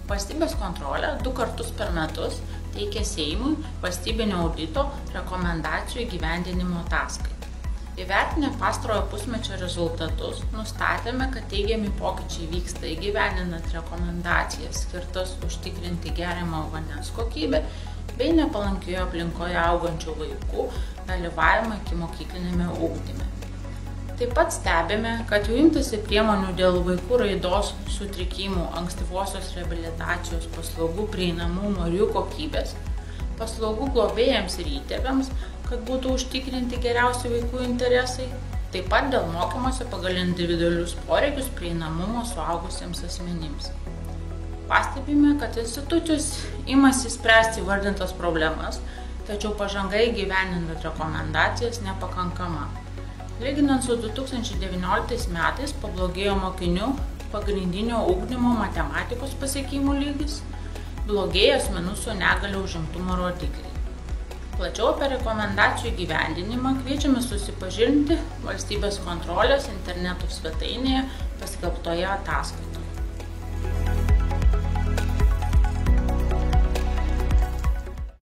Valstybės kontrolė 2 kartus per metus teikia Seimui valstybinio audito rekomendacijų įgyvendinimo ataskaitą. Įvertinę pastarojo pusmečio rezultatus, nustatėme, kad teigiami pokyčiai vyksta įgyvendinant rekomendacijas skirtas užtikrinti geriamo vandens kokybę bei nepalankioje aplinkoje augančių vaikų dalyvavimą ikimokyklinėme ugdyme. Taip pat stebime, kad jau imtasi priemonių dėl vaikų raidos sutrikimų, ankstyvosios reabilitacijos paslaugų prieinamumo ir jų kokybės, paslaugų globėjams ir įtėviams, kad būtų užtikrinti geriausi vaikų interesai, taip pat dėl mokymosi pagal individualius poreikius prieinamumo suaugusiems asmenims. Pastebime, kad institucijos imasi spręsti įvardintas problemas, tačiau pažanga įgyvendinant rekomendacijas nepakankama. Lyginant su 2019 metais pablogėjo mokinių pagrindinio ugdymo matematikos pasiekimų lygis, blogėjo asmenų su negalia užimtumo rodikliai. Plačiau apie rekomendacijų įgyvendinimą kviečiame susipažinti Valstybės kontrolės interneto svetainėje paskelbtoje ataskaitoje.